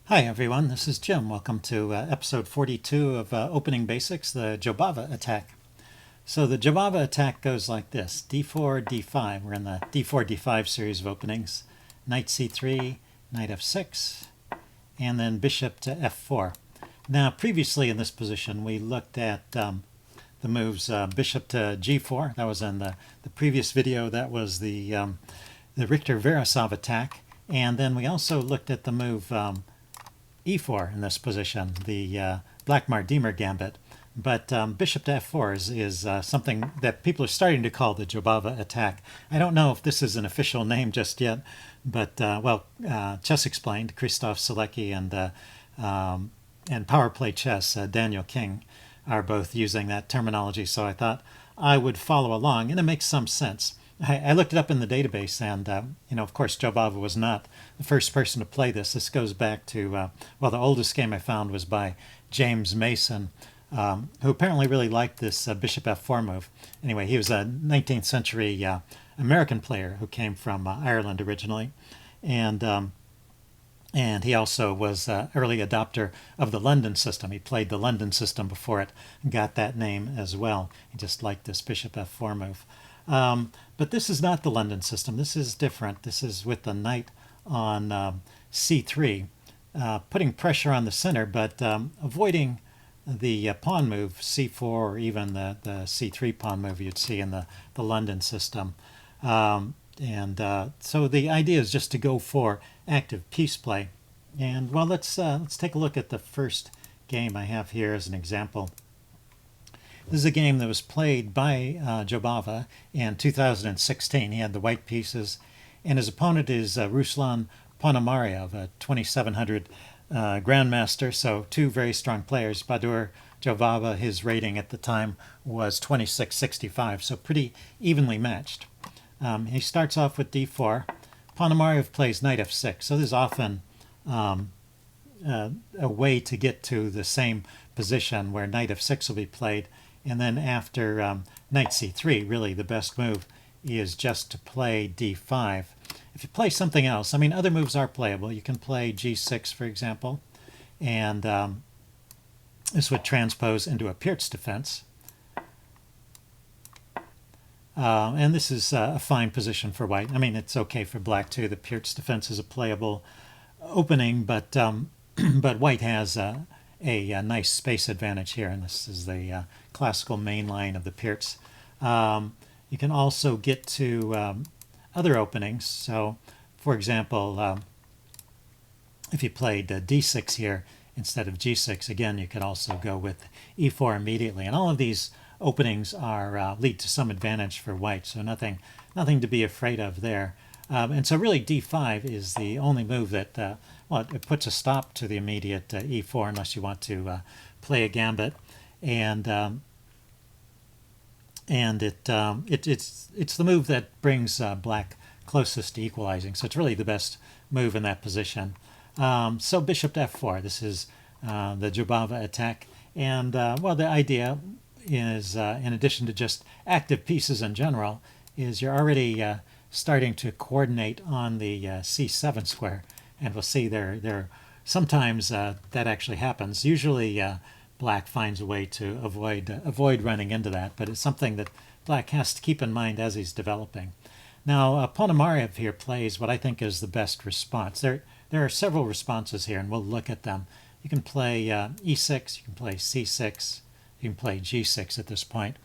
Hi everyone, this is Jim. Welcome to episode 42 of Opening Basics, the Jobava attack. So the Jobava attack goes like this: d4, d5. We're in the d4, d5 series of openings. Knight c3, knight f6, and then bishop to f4. Now previously in this position we looked at the moves bishop to g4. That was in the previous video. That was the Richter-Verasov attack. And then we also looked at the move e4 in this position, the Blackmar-Demer gambit. But bishop to f4 is something that people are starting to call the Jobava attack. I don't know if this is an official name just yet, but Chess Explained, Christoph Selecki and Power Play Chess, Daniel King, are both using that terminology. So I thought I would follow along, and it makes some sense. I looked it up in the database, and of course, Jobava was not the first person to play this. This goes back to the oldest game I found was by James Mason, who apparently really liked this bishop f4 move. Anyway, he was a 19th century American player who came from Ireland originally, and he also was an early adopter of the London system. He played the London system before it got that name as well. He just liked this bishop f4 move. But this is not the London system. This is different. This is with the knight on c3, putting pressure on the center, but avoiding the pawn move c4 or even the c3 pawn move you'd see in the London system. So the idea is just to go for active piece play. And well, let's take a look at the first game I have here as an example. This is a game that was played by Jobava in 2016. He had the white pieces, and his opponent is Ruslan Ponomarev, a 2700 grandmaster, so two very strong players. Badur Jobava, his rating at the time was 2665, so pretty evenly matched. He starts off with d4. Ponomarev plays knight f6, so there's often a way to get to the same position where knight f6 will be played. And then after knight c3, really the best move is just to play d5. If you play something else, I mean, other moves are playable. You can play g6, for example, and this would transpose into a Pirtz defense. And this is a fine position for white. I mean, it's okay for black too. The Pirtz defense is a playable opening, but but white has a nice space advantage here, and this is the classical main line of the Pirtz. You can also get to other openings. So, for example, if you played d6 here instead of g6, again, you could also go with e4 immediately. And all of these openings are lead to some advantage for white, so nothing to be afraid of there. And so really d5 is the only move that, it puts a stop to the immediate e4 unless you want to play a gambit. And it's the move that brings black closest to equalizing. So it's really the best move in that position. So bishop to f4. This is the Jobava attack. And the idea is, in addition to just active pieces in general, is you're already starting to coordinate on the c7 square, and we'll see there sometimes that actually happens. Usually black finds a way to avoid running into that, but it's something that black has to keep in mind as he's developing. Now Ponomarev here plays what I think is the best response. There are several responses here, and we'll look at them. You can play e6, you can play c6, you can play g6 at this point,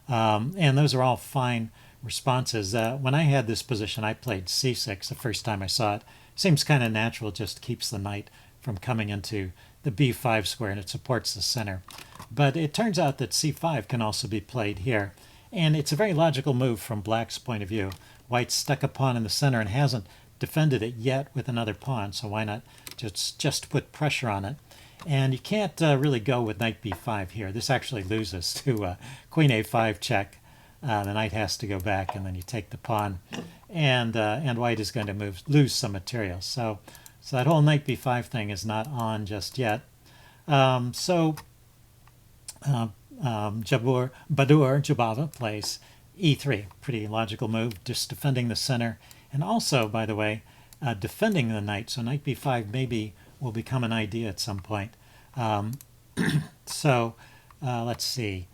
and those are all fine responses. When I had this position, I played c6 the first time I saw it. Seems kind of natural, just keeps the knight from coming into the b5 square, and it supports the center. But it turns out that c5 can also be played here, and it's a very logical move from black's point of view. White's stuck a pawn in the center and hasn't defended it yet with another pawn, so why not just put pressure on it? And you can't really go with knight b5 here. This actually loses to queen a5 check. The knight has to go back, and then you take the pawn, and white is going to lose some material. So that whole knight b5 thing is not on just yet. Badur Jobava plays e3, pretty logical move, just defending the center, and also, by the way, defending the knight. So knight b5 may be will become an idea at some point. Um, so let's see.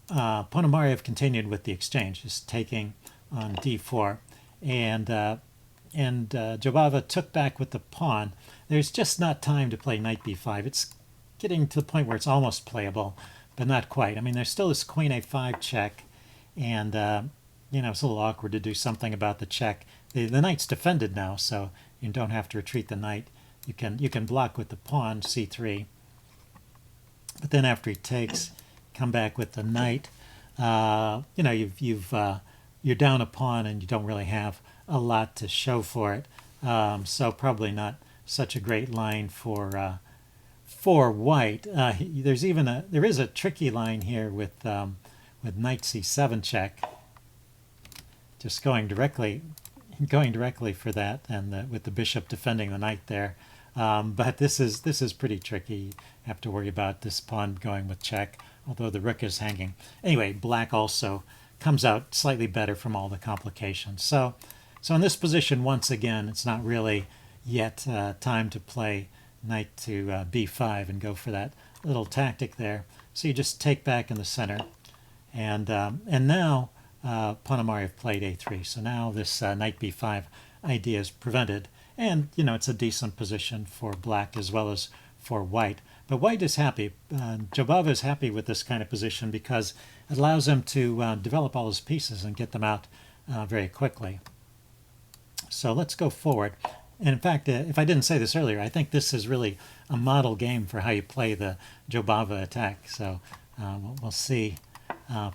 Ponomarev continued with the exchange, just taking on d4, and Jobava took back with the pawn. There's just not time to play knight b5. It's getting to the point where it's almost playable, but not quite. I mean, there's still this queen a5 check, and it's a little awkward to do something about the check. The knight's defended now, so you don't have to retreat the knight. You can block with the pawn c3, but then after he takes, come back with the knight. You're down a pawn and you don't really have a lot to show for it. So probably not such a great line for white. There is a tricky line here with knight c7 check. Just going directly for that, and with the bishop defending the knight there. But this is pretty tricky. You have to worry about this pawn going with check, although the rook is hanging. Anyway, black also comes out slightly better from all the complications. So in this position, once again, it's not really yet time to play knight to b5 and go for that little tactic there. So you just take back in the center, and now Ponomarev played a3. So now this knight b5 idea is prevented, and it's a decent position for black as well as for white. But white is happy. Jobava is happy with this kind of position because it allows him to develop all his pieces and get them out very quickly. So let's go forward. And in fact, if I didn't say this earlier, I think this is really a model game for how you play the Jobava attack. So we'll see.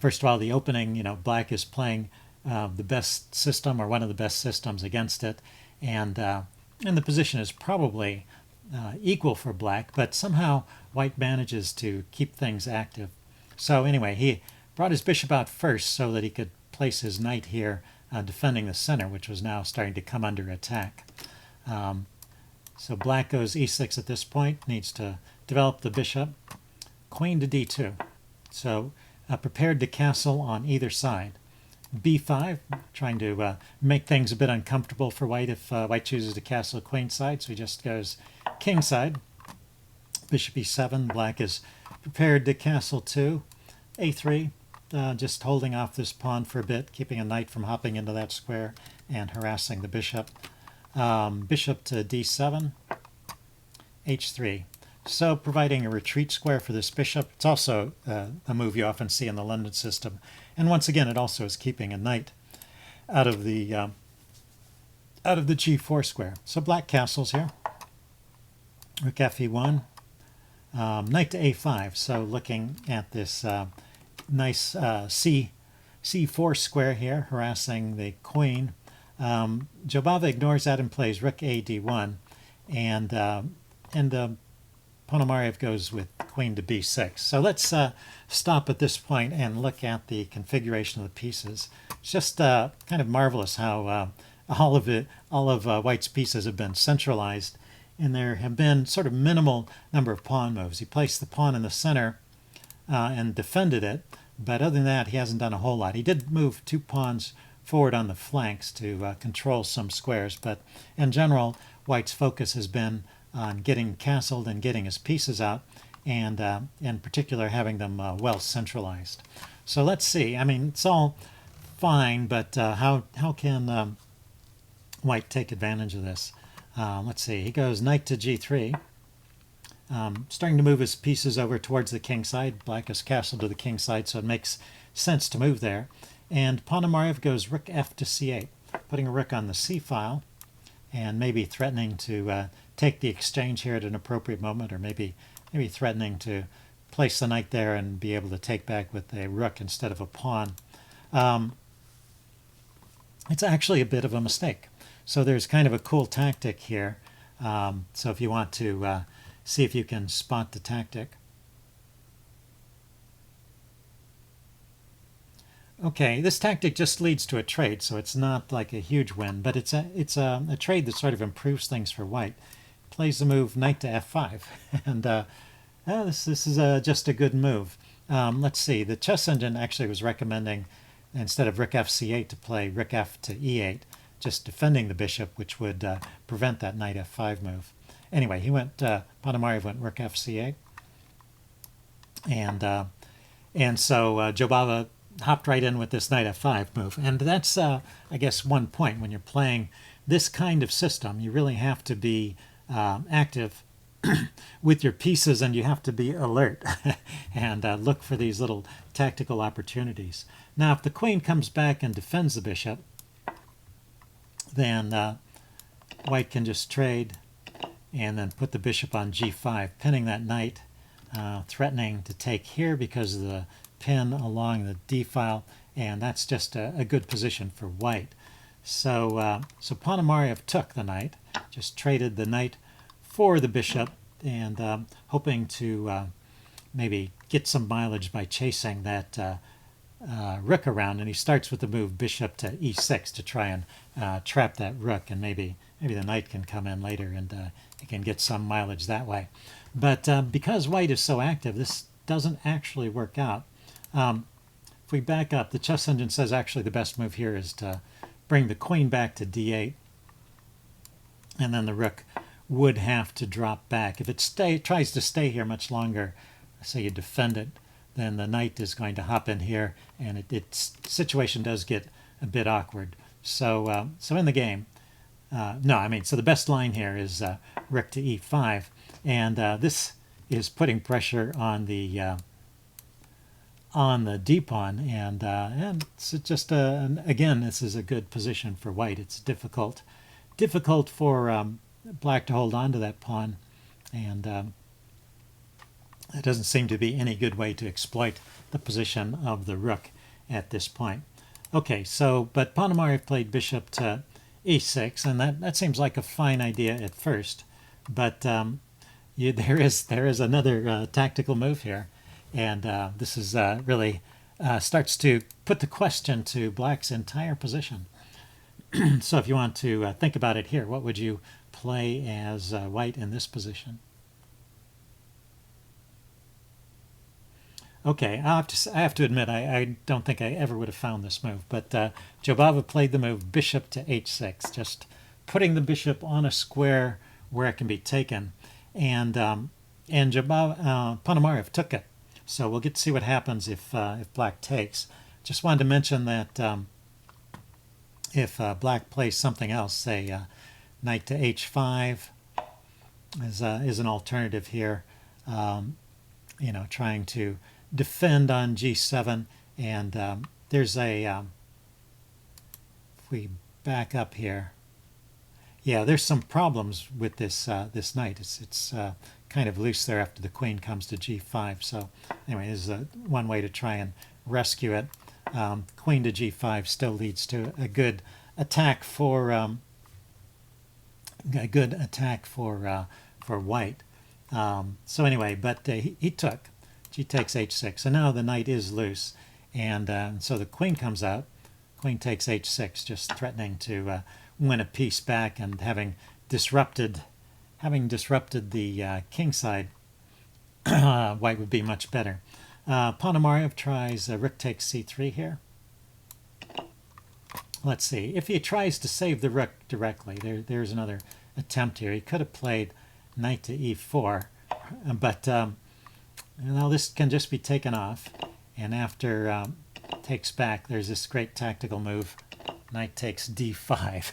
First of all, the opening, black is playing the best system or one of the best systems against it. And the position is probably equal for black, but somehow white manages to keep things active. So anyway, he brought his bishop out first so that he could place his knight here defending the center, which was now starting to come under attack. So black goes e6 at this point, needs to develop the bishop. Queen to d2. So prepared to castle on either side. b5, trying to make things a bit uncomfortable for white if white chooses to castle queen side. So he just goes king side. Bishop e7, black is prepared to castle too. a3, just holding off this pawn for a bit, keeping a knight from hopping into that square and harassing the bishop. Bishop to d7, h3. So providing a retreat square for this bishop. It's also a move you often see in the London system. And once again, it also is keeping a knight out of the g4 square. So black castles here. Rook fe1. Knight to a5. So looking at this nice c4 square here, harassing the queen. Jobava ignores that and plays rook a d1. And Ponomarev goes with queen to b6. So let's stop at this point and look at the configuration of the pieces. It's just kind of marvelous how all of White's pieces have been centralized, and there have been sort of minimal number of pawn moves. He placed the pawn in the center and defended it, but other than that, he hasn't done a whole lot. He did move 2 pawns forward on the flanks to control some squares, but in general, White's focus has been on getting castled and getting his pieces out, and in particular having them well centralized. So let's see. I mean, it's all fine, but how can White take advantage of this? Let's see. He goes knight to g3, starting to move his pieces over towards the king side. Black is castled to the king side, so it makes sense to move there. And Ponomarev goes rook f to c8, putting a rook on the c file, and maybe threatening to take the exchange here at an appropriate moment, or maybe threatening to place the knight there and be able to take back with a rook instead of a pawn. It's actually a bit of a mistake. So there's kind of a cool tactic here. So if you want to see if you can spot the tactic. Okay, this tactic just leads to a trade, so it's not like a huge win, but it's a trade that sort of improves things for White. Plays the move knight to f5, and this is just a good move. Let's see, the chess engine actually was recommending, instead of rook fc8, to play rook f to e8, just defending the bishop, which would prevent that knight f5 move. anyway, he went, Ponomarev went rook fc8. And so Jobava hopped right in with this knight f5 move. And that's, I guess, one point. When you're playing this kind of system, you really have to be active with your pieces, and you have to be alert and look for these little tactical opportunities. Now, if the queen comes back and defends the bishop, then white can just trade and then put the bishop on g5, pinning that knight, threatening to take here because of the pin along the d file, and that's just a good position for white. So Ponomarev took the knight, just traded the knight for the bishop, and hoping to maybe get some mileage by chasing that rook around. And he starts with the move bishop to e6 to try and trap that rook, and maybe the knight can come in later and he can get some mileage that way. But because white is so active, this doesn't actually work out. If we back up, the chess engine says actually the best move here is to bring the queen back to d8, and then the rook would have to drop back. If it tries to stay here much longer, say you defend it, then the knight is going to hop in here, and its situation does get a bit awkward. So in the game, so the best line here is rook to e5, and this is putting pressure on the d pawn, and it's just again, this is a good position for white. It's difficult for black to hold on to that pawn, and there doesn't seem to be any good way to exploit the position of the rook at this point. Okay, but Ponomarev played bishop to e6, and that seems like a fine idea at first, but there is another tactical move here, and this is really starts to put the question to black's entire position. So if you want to think about it here, what would you play as white in this position? Okay, I have to admit, I don't think I ever would have found this move, but Jobava played the move bishop to h6, just putting the bishop on a square where it can be taken, and Ponomarev took it. So we'll get to see what happens if black takes. Just wanted to mention that if black plays something else, say knight to h5 is an alternative here, trying to defend on g7, and there's a if we back up here, there's some problems with this this knight. It's kind of loose there after the queen comes to g5. So anyway, this is one way to try and rescue it. Queen to g5 still leads to a good attack for white. So anyway, but he took. G takes h6, and now the knight is loose, and so the queen comes out. Queen takes h6, just threatening to win a piece back, and having disrupted the king side, white would be much better. Ponomarev tries rook takes c3 here. Let's see. If he tries to save the rook directly, there's another attempt here. He could have played knight to e4, but now this can just be taken off, and after takes back, there's this great tactical move, knight takes d5.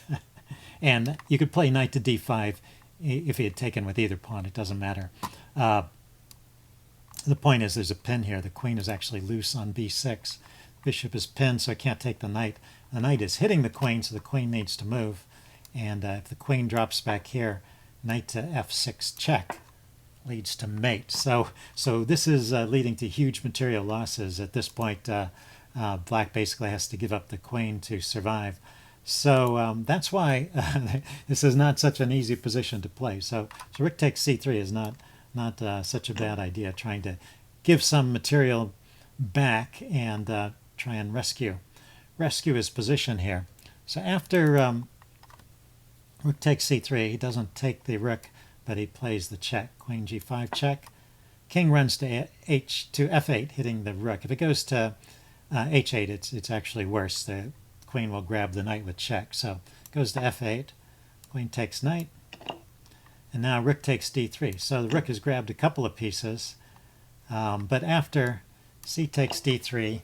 And you could play knight to d5 if he had taken with either pawn. It doesn't matter. The point is there's a pin here. The queen is actually loose on b6. Bishop is pinned, so I can't take the knight. The knight is hitting the queen, so the queen needs to move. And if the queen drops back here, knight to f6 check leads to mate. So this is leading to huge material losses. At this point, black basically has to give up the queen to survive. So that's why this is not such an easy position to play. So rook takes c3 is not such a bad idea, trying to give some material back and try and rescue his position here. So after rook takes c3, he doesn't take the rook, but he plays the check. Queen g5 check. King runs to f8, hitting the rook. If it goes to h8, it's actually worse. The queen will grab the knight with check. So it goes to f8. Queen takes knight. And now rook takes d3. So the rook has grabbed a couple of pieces. But after c takes d3,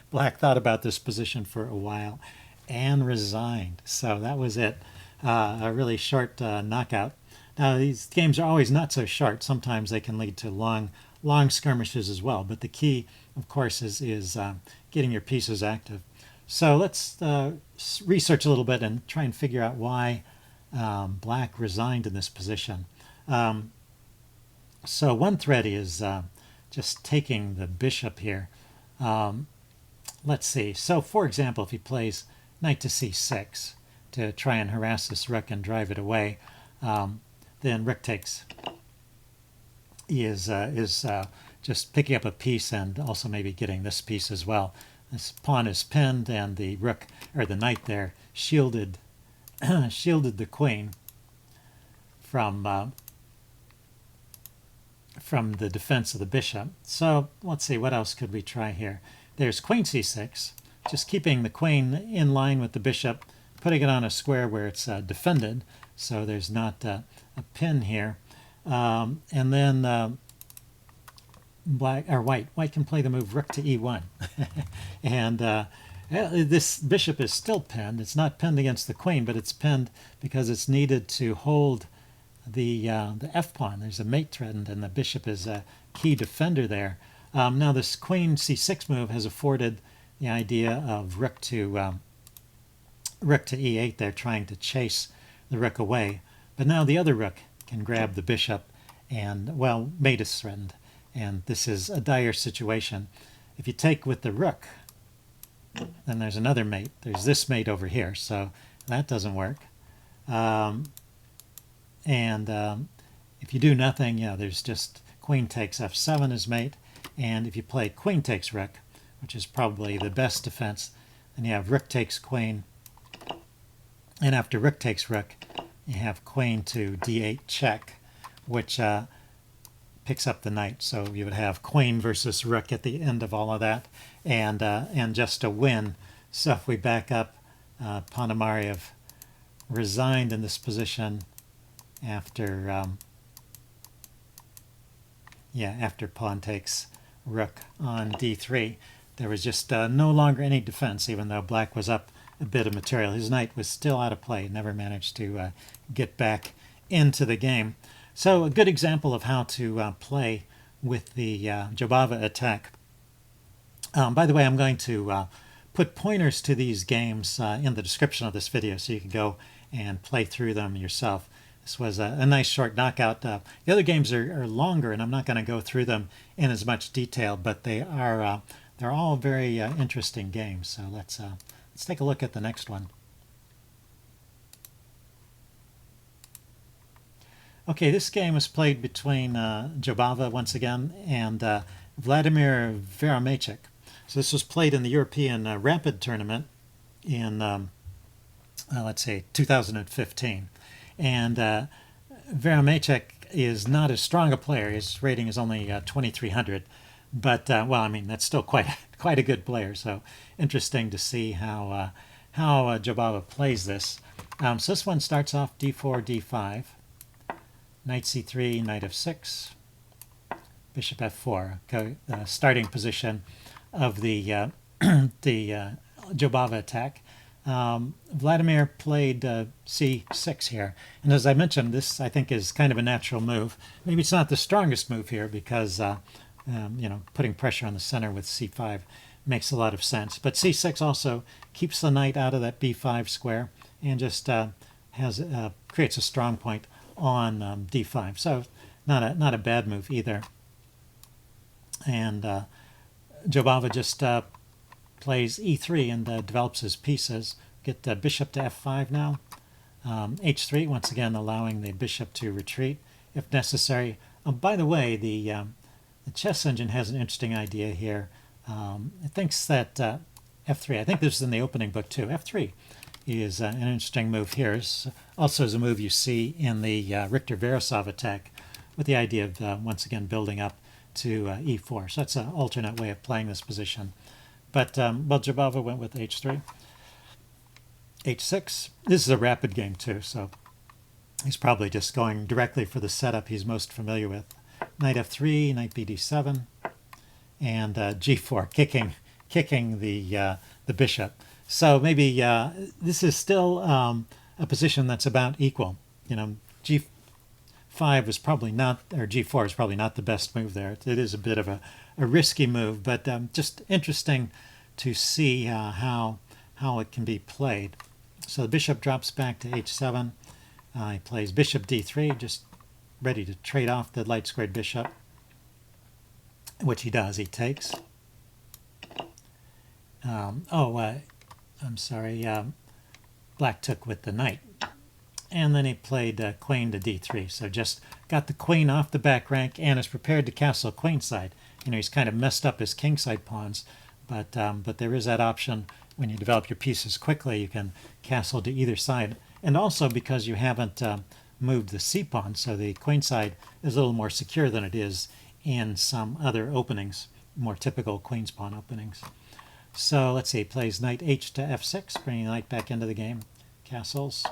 black thought about this position for a while and resigned. So that was it. A really short knockout. Now these games are always not so short. Sometimes they can lead to long skirmishes as well. But the key, of course, is getting your pieces active. So let's research a little bit and try and figure out why black resigned in this position. So one thread is just taking the bishop here. Let's see. So for example, if he plays knight to c6 to try and harass this rook and drive it away, then rook takes is just picking up a piece and also maybe getting this piece as well. This pawn is pinned and the rook, or the knight there, shielded the queen from the defense of the bishop. So let's see, what else could we try here? There's queen c6, just keeping the queen in line with the bishop, putting it on a square where it's defended, so there's not a pin here. And then white can play the move rook to e1. And this bishop is still pinned. It's not pinned against the queen, but it's pinned because it's needed to hold the f-pawn. There's a mate threatened, and the bishop is a key defender there. Now this queen c6 move has afforded the idea of rook to e8 there, trying to chase the rook away. But now the other rook can grab the bishop, and, well, mate is threatened. And this is a dire situation. If you take with the rook, then there's another mate. There's this mate over here, so that doesn't work. If you do nothing, there's just queen takes f7 as mate. And if you play queen takes rook, which is probably the best defense, then you have rook takes queen. And after rook takes rook, you have queen to d8 check, which picks up the knight. So you would have queen versus rook at the end of all of that, and just a win. So if we back up, Ponomarev resigned in this position after after pawn takes rook on d3. There was just no longer any defense, even though black was up a bit of material. His knight was still out of play, never managed to get back into the game. So a good example of how to play with the Jobava attack. By the way, I'm going to put pointers to these games in the description of this video so you can go and play through them yourself. This was a nice short knockout. The other games are longer, and I'm not going to go through them in as much detail, but they're all very interesting games. So let's take a look at the next one. Okay, this game was played between Jobava once again and Vladimir Verameychik. So this was played in the European Rapid Tournament in, let's say, 2015. And Verameychik is not as strong a player. His rating is only 2,300. But, well, I mean, that's still quite a good player. So interesting to see how Jobava plays this. So this one starts off d4, d5. Knight c3, knight f6, bishop f4, starting position of the Jobava attack. Vladimir played c6 here, and as I mentioned, this I think is kind of a natural move. Maybe it's not the strongest move here because putting pressure on the center with c5 makes a lot of sense. But c6 also keeps the knight out of that b5 square and just creates a strong point on d5. So not a bad move either. And Jobava just plays e3 and develops his pieces. Get bishop to f5 now. h3, once again allowing the bishop to retreat if necessary. By the way, the chess engine has an interesting idea here. It thinks that f3, I think this is in the opening book too, f3 is an interesting move here. It's also is a move you see in the Richter-Verasov attack with the idea of, once again, building up to e4. So that's an alternate way of playing this position. But, well, Jobava went with h3. h6. This is a rapid game, too, so He's probably just going directly for the setup he's most familiar with. Knight f3, knight bd7, and g4, kicking the bishop. So maybe this is still a position that's about equal. You know, g5 is probably not, or g4 is probably not the best move there. It is a bit of a risky move, but just interesting to see how it can be played. So the bishop drops back to h7. He plays bishop d3, just ready to trade off the light squared bishop, which he does. He takes. I'm sorry. Black took with the knight. And then he played queen to d3. So just got the queen off the back rank and is prepared to castle queenside. You know, he's kind of messed up his kingside pawns, but there is that option when you develop your pieces quickly, you can castle to either side. And also because you haven't moved the c-pawn, so the queenside is a little more secure than it is in some other openings, more typical queen's pawn openings. So let's see, he plays knight h to f6, bringing the knight back into the game. Castles.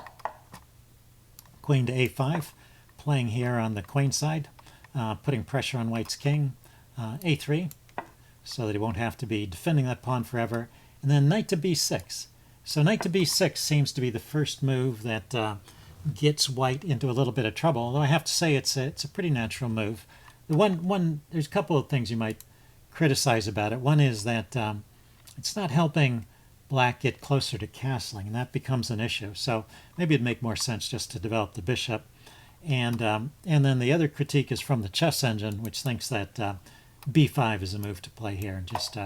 Queen to a5, playing here on the queenside, putting pressure on white's king. A3, so that he won't have to be defending that pawn forever. And then knight to b6. So knight to b6 seems to be the first move that gets white into a little bit of trouble, although I have to say it's a pretty natural move. There's a couple of things you might criticize about it. One is that it's not helping black get closer to castling, and that becomes an issue. So maybe it'd make more sense just to develop the bishop. And then the other critique is from the chess engine, which thinks that b5 is a move to play here, and just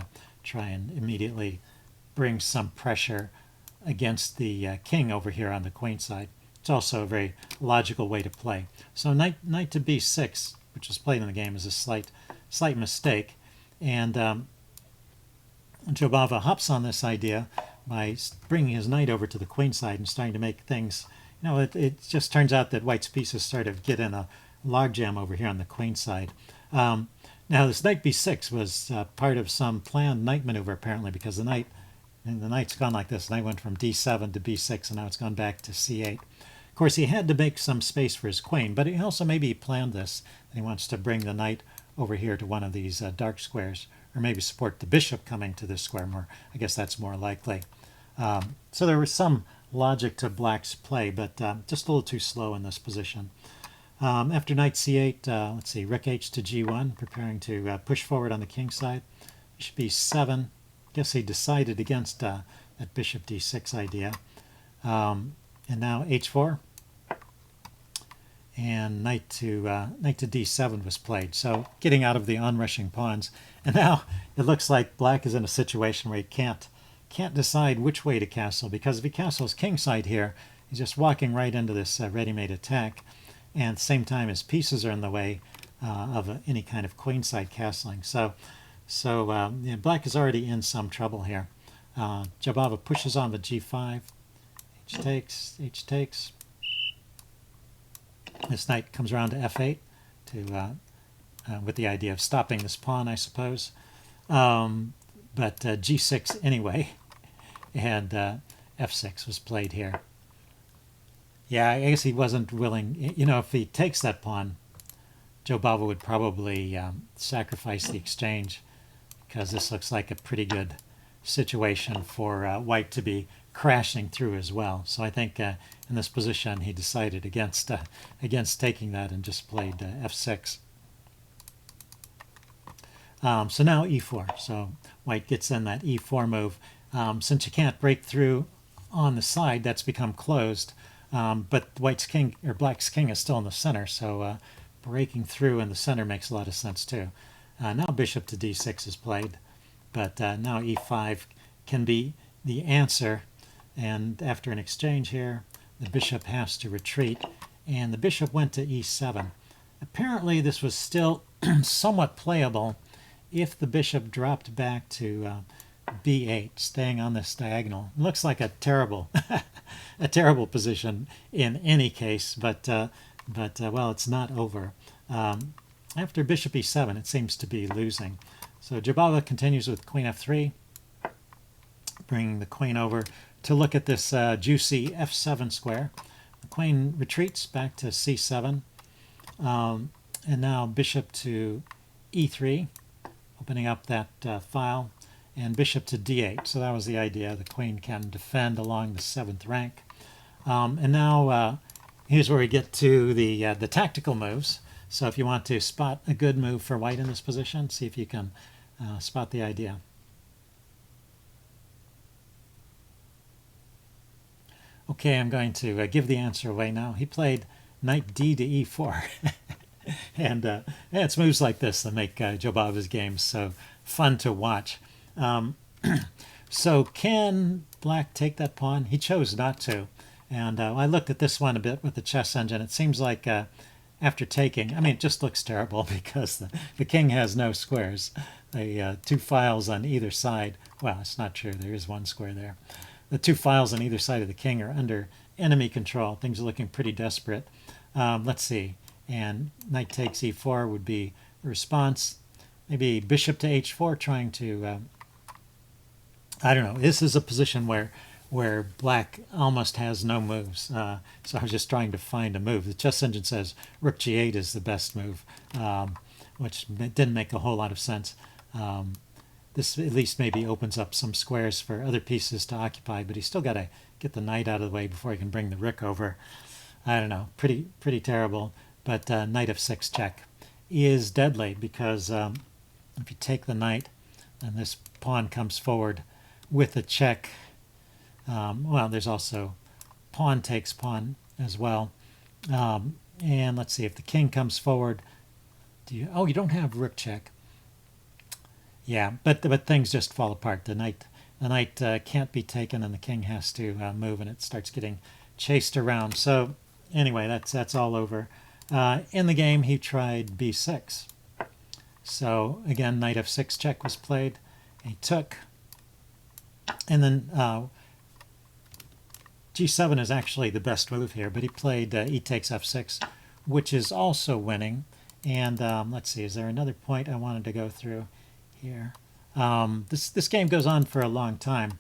try and immediately bring some pressure against the king over here on the queen side. It's also a very logical way to play. So knight to b6, which is played in the game, is a slight mistake. And Jobava hops on this idea by bringing his knight over to the queen side and starting to make things, you know, it just turns out that white's pieces sort of get in a logjam over here on the queen side. Now this knight b6 was part of some planned knight maneuver apparently, because the knight's gone like this. The knight went from d7 to b6, and now it's gone back to c8. Of course, he had to make some space for his queen, but he also maybe planned this, and he wants to bring the knight over here to one of these dark squares, or maybe support the bishop coming to this square more. I guess that's more likely. So there was some logic to black's play, but just a little too slow in this position. After knight c8, let's see, rook h to g1, preparing to push forward on the king side. Bishop e7. Guess he decided against that bishop d6 idea. And now h4. And knight to d7 was played. So getting out of the onrushing pawns. And now it looks like black is in a situation where he can't decide which way to castle, because if he castles kingside here, he's just walking right into this ready-made attack. And at the same time, his pieces are in the way of any kind of queenside castling. So yeah, black is already in some trouble here. Jobava pushes on the g5. H takes. This knight comes around to f8 with the idea of stopping this pawn, I suppose. But g6 anyway, and f6 was played here. Yeah, I guess he wasn't willing. You know, if he takes that pawn, Jobava would probably sacrifice the exchange, because this looks like a pretty good situation for white to be crashing through as well. So I think in this position he decided against taking that and just played f6. So now e4. So white gets in that e4 move. Since you can't break through on the side, that's become closed. But white's king, or black's king, is still in the center, so breaking through in the center makes a lot of sense too. Now bishop to d6 is played, but now e5 can be the answer. And after an exchange here, the bishop has to retreat, and the bishop went to e7. Apparently this was still somewhat playable if the bishop dropped back to b8, staying on this diagonal. It looks like a terrible a terrible position in any case, but well, it's not over. After bishop e7, it seems to be losing. So Jobava continues with queen f3, bringing the queen over to look at this juicy f7 square. queen retreats back to c7. And now bishop to e3, opening up that file, and bishop to d8. So that was the idea. The queen can defend along the 7th rank. And now here's where we get to the tactical moves. So if you want to spot a good move for white in this position, see if you can spot the idea. Okay, I'm going to give the answer away now. He played knight d to e4. And yeah, it's moves like this that make Jobava's games so fun to watch. So can black take that pawn? He chose not to. And I looked at this one a bit with the chess engine. It seems like after taking, I mean, it just looks terrible because the king has no squares. The 2 files on either side. Well, it's not true. There is 1 square there. The 2 files on either side of the king are under enemy control. Things are looking pretty desperate. Let's see. And knight takes e4 would be a response. Maybe bishop to h4, trying to, I don't know. This is a position where black almost has no moves. So I was just trying to find a move. The chess engine says rook g8 is the best move, which didn't make a whole lot of sense. This at least maybe opens up some squares for other pieces to occupy, but he's still got to get the knight out of the way before he can bring the rook over. I don't know. Pretty terrible. But knight f6 check is deadly because if you take the knight, then this pawn comes forward with a check. Well, there's also pawn takes pawn as well. And let's see, if the king comes forward, you don't have rook check. Yeah, but things just fall apart. The knight can't be taken, and the king has to move, and it starts getting chased around. So anyway, that's all over. In the game, he tried b6. So again, knight f6 check was played. He took, and then g7 is actually the best move here, but he played e takes f6, which is also winning. And let's see, is there another point I wanted to go through here? This game goes on for a long time.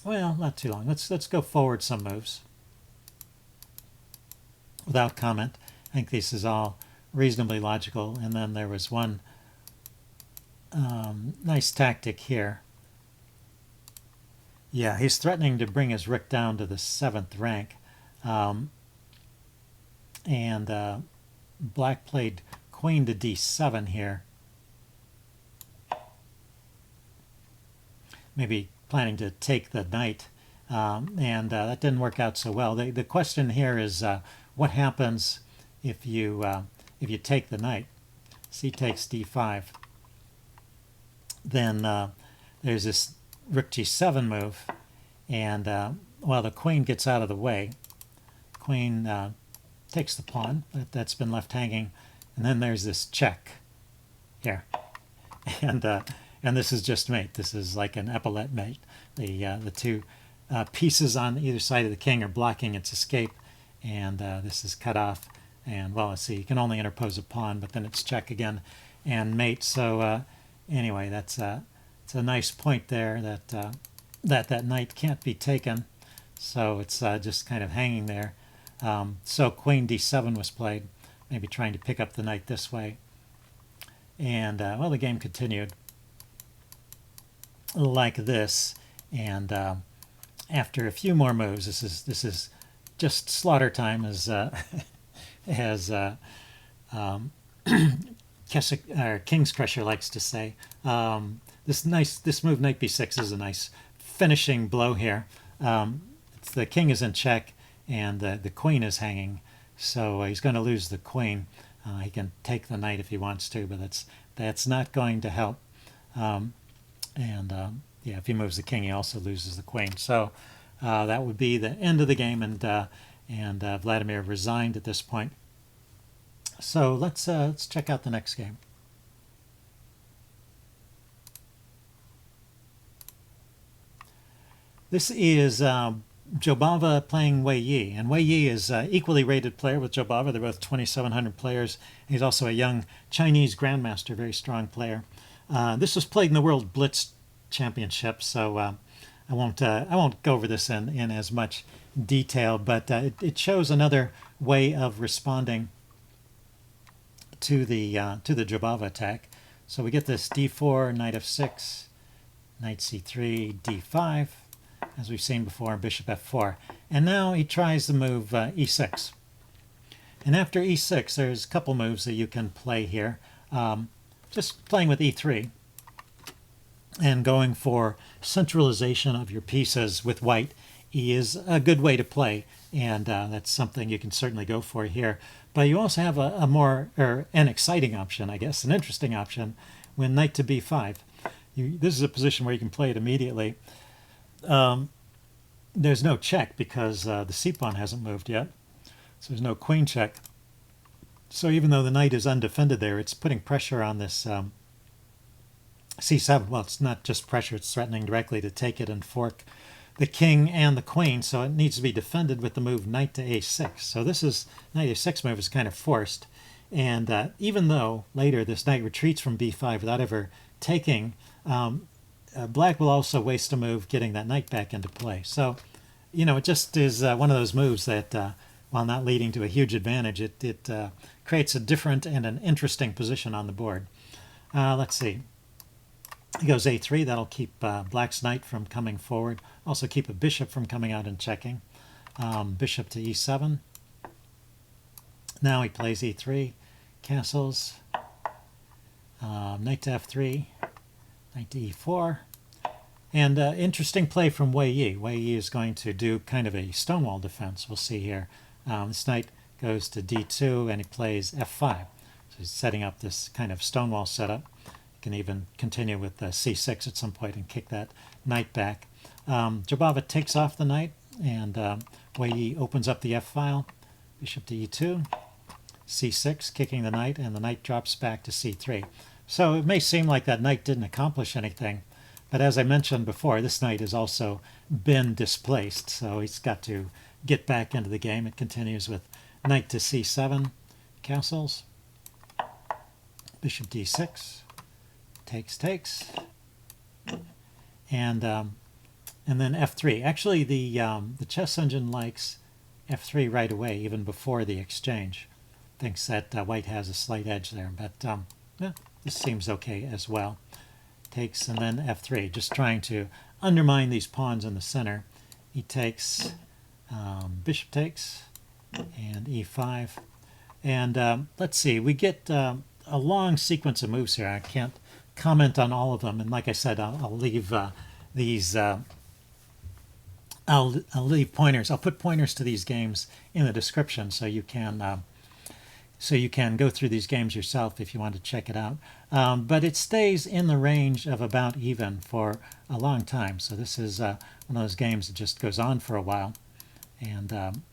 Well, not too long. Let's go forward some moves without comment. I think this is all reasonably logical. And then there was one nice tactic here. Yeah, he's threatening to bring his rook down to the 7th rank. And black played queen to d7 here. Maybe planning to take the knight. And that didn't work out so well. The question here is what happens if you take the knight? C takes d5. Then there's this rook g7 move, and while the queen gets out of the way, queen takes the pawn that's been left hanging, and then there's this check here, and this is just mate. This is like an epaulette mate. The 2 pieces on either side of the king are blocking its escape, and this is cut off. And well, let's see, you can only interpose a pawn, but then it's check again and mate. So anyway, it's a nice point there that knight can't be taken. So it's just kind of hanging there. So queen d7 was played, maybe trying to pick up the knight this way. And well, the game continued like this. And after a few more moves, this is just slaughter time, as King's Crusher likes to say. This move knight b6 is a nice finishing blow here. The king is in check and the queen is hanging, so he's going to lose the queen. He can take the knight if he wants to, but that's not going to help. Yeah, if he moves the king, he also loses the queen. So that would be the end of the game, and Vladimir resigned at this point. So let's check out the next game. This is Jobava playing Wei Yi, and Wei Yi is an equally rated player with Jobava. They're both 2,700 players. He's also a young Chinese grandmaster, very strong player. This was played in the World Blitz Championship, so I won't go over this in as much detail, but it shows another way of responding to the Jobava attack. So we get this d4, knight f6, knight c3, d5, as we've seen before, bishop f4. And now he tries the move e6. And after e6, there's a couple moves that you can play here. Just playing with e3 and going for centralization of your pieces with white is a good way to play, and that's something you can certainly go for here. But you also have a more, or an exciting option, I guess, an interesting option, when knight to b5. This is a position where you can play it immediately. There's no check because the c-pawn hasn't moved yet, so there's no queen check. So even though the knight is undefended there, it's putting pressure on this c7. Well, it's not just pressure, it's threatening directly to take it and fork the king and the queen, so it needs to be defended with the move knight to a6. So this is, knight a6 move is kind of forced, and even though later this knight retreats from b5 without ever taking, black will also waste a move getting that knight back into play. So, you know, it just is one of those moves that, while not leading to a huge advantage, it creates a different and an interesting position on the board. Let's see. He goes a3. That'll keep black's knight from coming forward. Also keep a bishop from coming out and checking. Bishop to e7. Now he plays e3. Castles. Knight to f3. Knight to e4. And interesting play from Wei Yi. Wei Yi is going to do kind of a stonewall defense. We'll see here. This knight goes to d2 and he plays f5. So he's setting up this kind of stonewall setup. Can even continue with c6 at some point and kick that knight back. Jobava takes off the knight, and Wei Yi opens up the f-file. Bishop to e2, c6, kicking the knight, and the knight drops back to c3. So it may seem like that knight didn't accomplish anything, but as I mentioned before, this knight has also been displaced, so he's got to get back into the game. It continues with knight to c7, castles, bishop d6, takes, and then f3. Actually, the chess engine likes f3 right away, even before the exchange. Thinks that white has a slight edge there, but yeah, this seems okay as well. Takes and then f3, just trying to undermine these pawns in the center. He takes, bishop takes, and e5, and let's see. We get a long sequence of moves here. I can't comment on all of them, and like I said, I'll leave these. I'll leave pointers. I'll put pointers to these games in the description, so you can go through these games yourself if you want to check it out. But it stays in the range of about even for a long time. So this is one of those games that just goes on for a while, and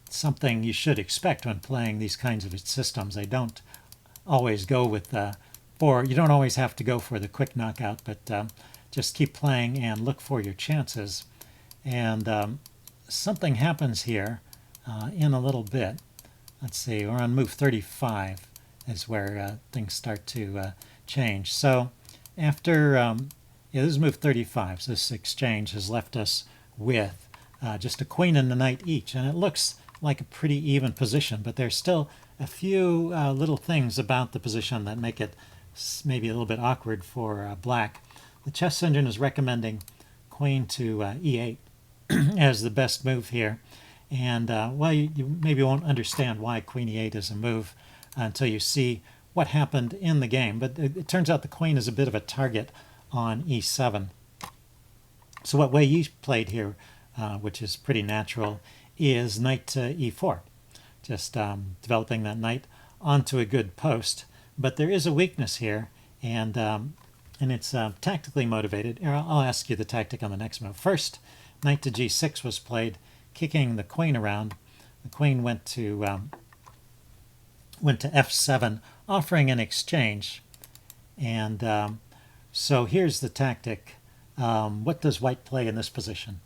something you should expect when playing these kinds of systems. They don't always go with you don't always have to go for the quick knockout, but just keep playing and look for your chances. And something happens here in a little bit. Let's see, we're on move 35 is where things start to change. So after, this is move 35, so this exchange has left us with just a queen and a knight each, and it looks like a pretty even position, but there's still a few little things about the position that make it maybe a little bit awkward for black. The chess engine is recommending queen to e8 as the best move here. And, well, you maybe won't understand why queen e8 is a move until you see what happened in the game. But it turns out the queen is a bit of a target on e7. So what Wei Yi played here, which is pretty natural, is knight to e4. Just developing that knight onto a good post. But there is a weakness here, and it's tactically motivated. I'll ask you the tactic on the next move. First, knight to g6 was played, kicking the queen around. The queen went to f7, offering an exchange. And so here's the tactic. What does white play in this position?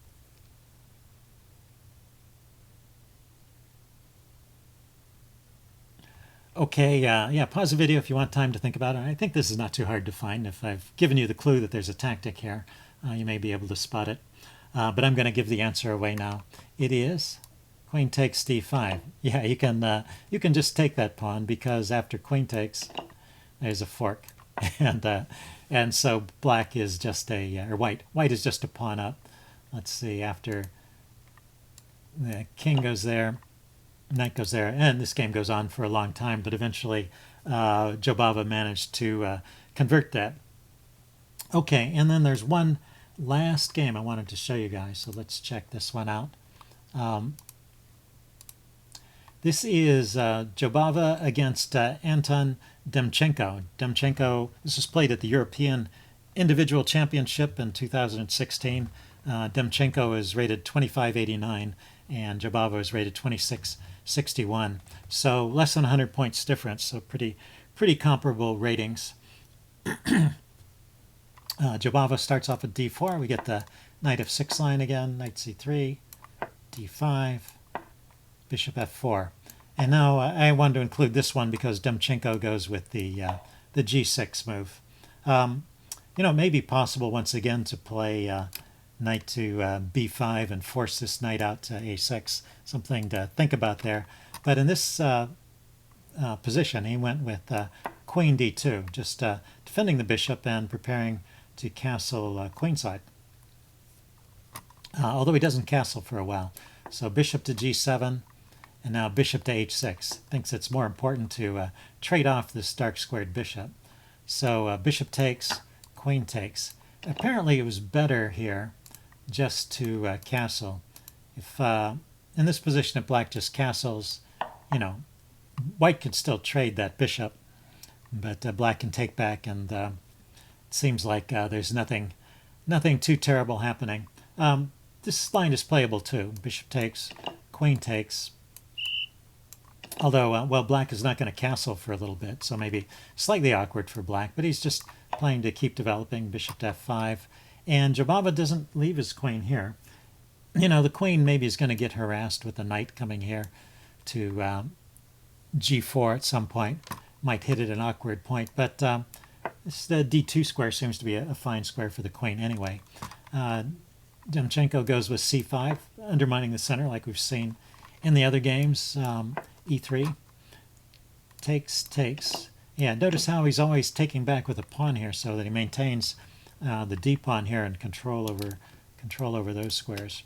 Okay, yeah, pause the video if you want time to think about it. I think this is not too hard to find. If I've given you the clue that there's a tactic here, you may be able to spot it. but I'm going to give the answer away now. It is queen takes d5. Yeah, you can just take that pawn because after queen takes, there's a fork, and so black is just or white is just a pawn up. Let's see, after the king goes there, knight goes there, and this game goes on for a long time, but eventually Jobava managed to convert that. Okay, and then there's one last game I wanted to show you guys, so let's check this one out. This is Jobava against Anton Demchenko. This was played at the European Individual Championship in 2016. Demchenko is rated 2589 and Jobava is rated 2661. So less than 100 points difference, so pretty comparable ratings. Jobava starts off at d4. We get the knight f6 line again, knight c3, d5, bishop f4. And now I wanted to include this one because Demchenko goes with the g6 move. It may be possible once again to play knight to b5 and force this knight out to a6. Something to think about there. But in this position, he went with queen d2, just defending the bishop and preparing to castle queenside. Although he doesn't castle for a while. So bishop to g7, and now bishop to h6. Thinks it's more important to trade off this dark squared bishop. So bishop takes, queen takes. Apparently it was better here just to castle. If in this position, if black just castles, white could still trade that bishop, but black can take back, and it seems like there's nothing too terrible happening. This line is playable too. Bishop takes, queen takes. Although, black is not going to castle for a little bit, so maybe slightly awkward for black, but he's just playing to keep developing. Bishop to f5. And Jobava doesn't leave his queen here. The queen maybe is going to get harassed with the knight coming here to g4 at some point. Might hit at an awkward point, but the d2 square seems to be a fine square for the queen anyway. Demchenko goes with c5, undermining the center like we've seen in the other games. E3, takes. Yeah, notice how he's always taking back with a pawn here so that he maintains the d pawn here and control over those squares.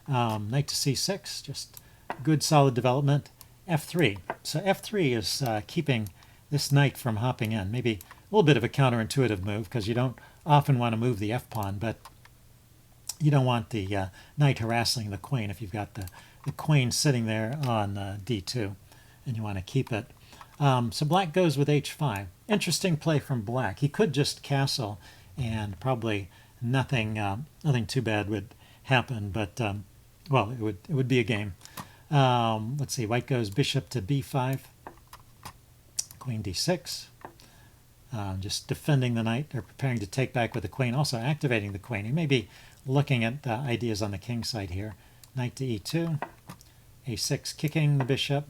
Knight to c6, just good solid development. F3. So F3 is keeping this knight from hopping in. Maybe a little bit of a counterintuitive move because you don't often want to move the f pawn, but you don't want the knight harassing the queen if you've got the queen sitting there on d2 and you want to keep it. So black goes with h5. Interesting play from black. He could just castle and probably nothing too bad would happen, but it would be a game. Let's see, white goes bishop to b5, queen d6, just defending the knight or preparing to take back with the queen, also activating the queen. He may be looking at ideas on the king side here. Knight to e2, a6 kicking the bishop,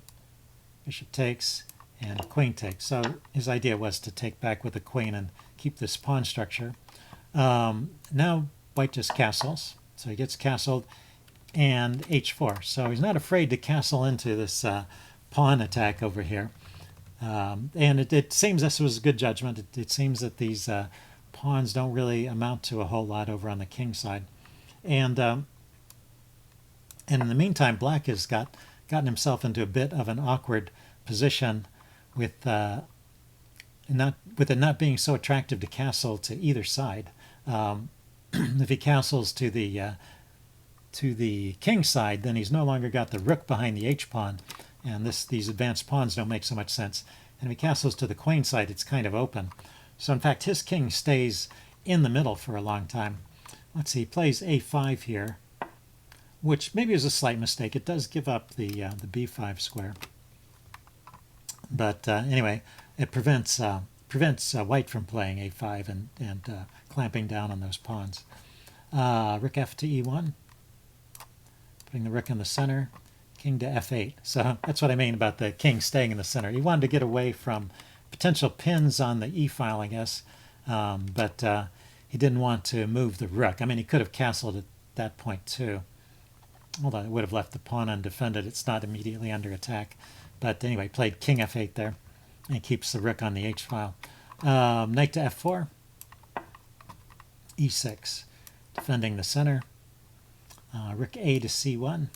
bishop takes, and queen takes. So his idea was to take back with the queen and keep this pawn structure. Now white just castles, so he gets castled, and h4. So he's not afraid to castle into this pawn attack over here. And it seems this was a good judgment. It seems that these pawns don't really amount to a whole lot over on the king side. And in the meantime, black has gotten himself into a bit of an awkward position with it not being so attractive to castle to either side. If he castles to the king side, then he's no longer got the rook behind the h-pawn, and these advanced pawns don't make so much sense. And if he castles to the queen side, it's kind of open. So in fact, his king stays in the middle for a long time. Let's see, he plays a5 here, which maybe is a slight mistake. It does give up the b5 square. But anyway, it prevents white from playing a5 and clamping down on those pawns. Rook f to e1, putting the rook in the center, king to f8. So that's what I mean about the king staying in the center. He wanted to get away from potential pins on the e file, I guess, but he didn't want to move the rook. I mean, he could have castled that point too. Although it would have left the pawn undefended, it's not immediately under attack. But anyway, played king f8 there, and keeps the rook on the h file. Knight to f4, e6, defending the center. Rook a to c1,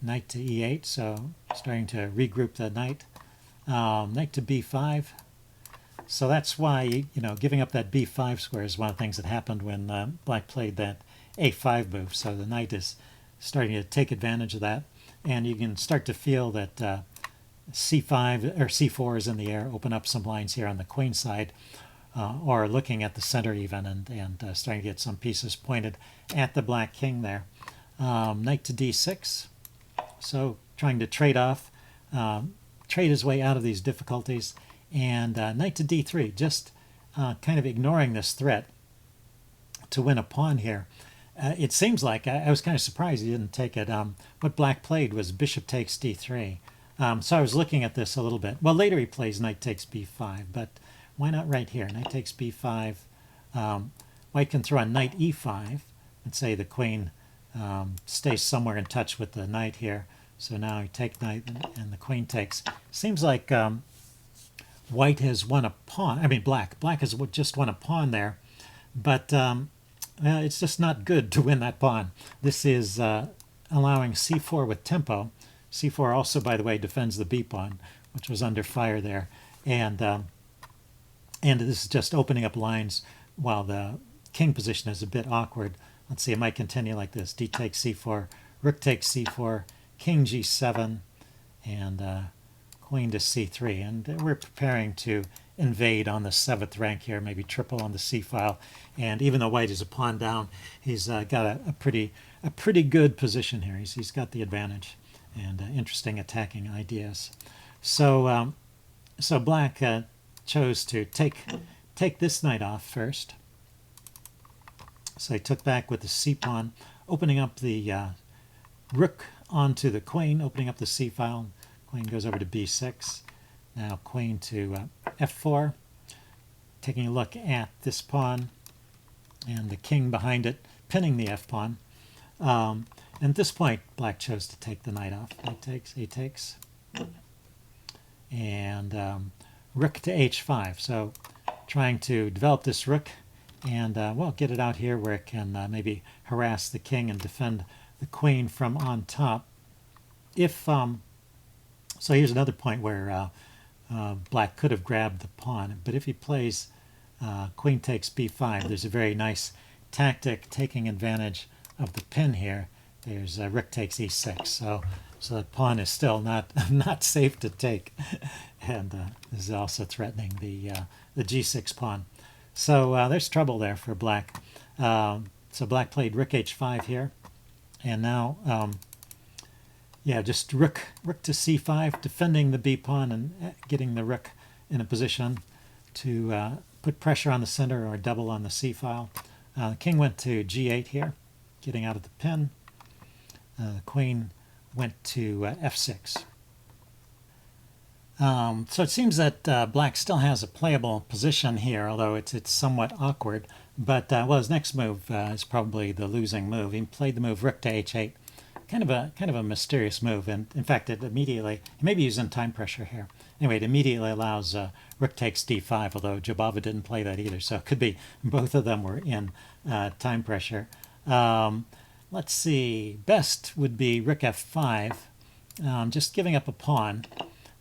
knight to e8, so starting to regroup the knight. Knight to b5. So that's why, giving up that b5 square is one of the things that happened when Black played that a5 move. So the knight is starting to take advantage of that, and you can start to feel that c5 or c4 is in the air, open up some lines here on the queen side, or looking at the center even, and starting to get some pieces pointed at the black king there. Knight to d6, so trying to trade off, trade his way out of these difficulties, and knight to d3, just kind of ignoring this threat to win a pawn here. It seems like, I was kind of surprised he didn't take it. What Black played was bishop takes d3. So I was looking at this a little bit. Well, later he plays knight takes b5, but why not right here? Knight takes b5. White can throw on knight e5 and say the queen stays somewhere in touch with the knight here. So now you take knight and the queen takes. Seems like White has won a pawn. I mean, Black has just won a pawn there, but it's just not good to win that pawn. This is allowing c4 with tempo. c4 also, by the way, defends the b pawn, which was under fire there, and this is just opening up lines while the king position is a bit awkward. Let's see, it might continue like this: d takes c4, rook takes c4, king g7, and queen to c3, and we're preparing to invade on the 7th rank here, maybe triple on the c file. And even though White is a pawn down, he's got a pretty good position here. He's got the advantage and interesting attacking ideas. So so Black chose to take this knight off first. So he took back with the c pawn, opening up the rook onto the queen, opening up the c file. Queen goes over to b6. Now queen to f4, taking a look at this pawn and the king behind it, pinning the f pawn. And at this point, Black chose to take the knight off. Knight takes, he takes, and rook to h5. So trying to develop this rook and well, get it out here where it can maybe harass the king and defend the queen from on top. If so, here's another point where Black could have grabbed the pawn, but if he plays queen takes b5, there's a very nice tactic taking advantage of the pin here. There's rook takes e6, so the pawn is still not safe to take, and this is also threatening the g6 pawn. So there's trouble there for Black. So Black played rook h5 here, and now yeah, just rook to c5, defending the b pawn and getting the rook in a position to put pressure on the center or double on the c file. The king went to g8 here, getting out of the pin. The queen went to f6. So it seems that Black still has a playable position here, although it's somewhat awkward. But well, his next move is probably the losing move. He played the move rook to h8. Kind of a mysterious move, and in fact, it immediately, he may be using time pressure here. Anyway, it immediately allows rook takes d5, although Jobava didn't play that either, so it could be both of them were in time pressure. Let's see, best would be rook f5, just giving up a pawn.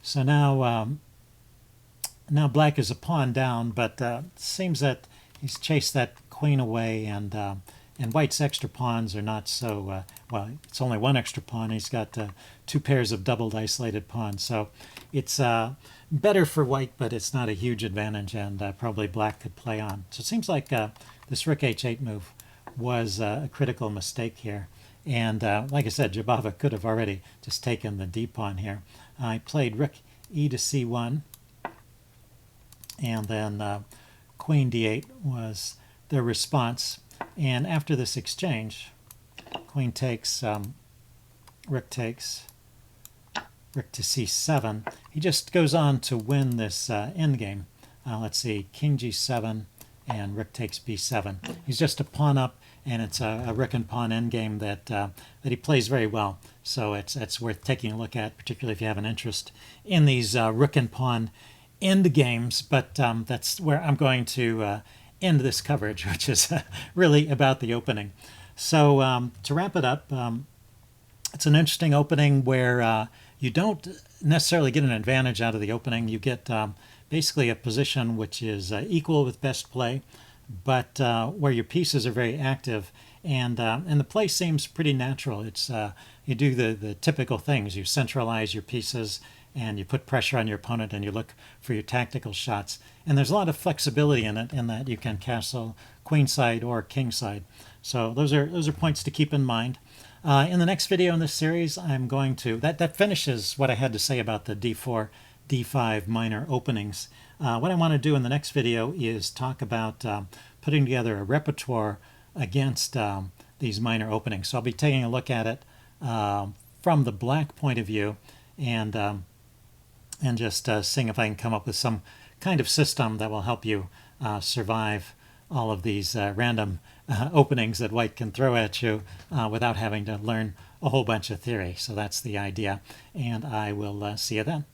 So now, now Black is a pawn down, but it seems that he's chased that queen away, and White's extra pawns are not so, well, it's only one extra pawn. He's got 2 pairs of doubled isolated pawns. So it's better for White, but it's not a huge advantage, and probably Black could play on. So it seems like this rook h8 move was a critical mistake here. And like I said, Jobava could have already just taken the d pawn here. I played rook e to c1, and then queen d8 was the response. And after this exchange, queen takes, rook takes, rook to c7. He just goes on to win this endgame. Let's see, king g7 and rook takes b7. He's just a pawn up, and it's a rook and pawn endgame that he plays very well. So it's worth taking a look at, particularly if you have an interest in these rook and pawn end games. But that's where I'm going to end this coverage, which is really about the opening. So to wrap it up, it's an interesting opening where you don't necessarily get an advantage out of the opening. You get basically a position which is equal with best play, but where your pieces are very active, and the play seems pretty natural. It's you do the typical things. You centralize your pieces, and you put pressure on your opponent, and you look for your tactical shots. And there's a lot of flexibility in it, in that you can castle queenside or kingside. So those are points to keep in mind. In the next video in this series, I'm going to that finishes what I had to say about the d4, d5 minor openings. What I want to do in the next video is talk about putting together a repertoire against these minor openings. So I'll be taking a look at it from the black point of view, and just seeing if I can come up with some kind of system that will help you survive all of these random openings that white can throw at you without having to learn a whole bunch of theory. So that's the idea, and I will see you then.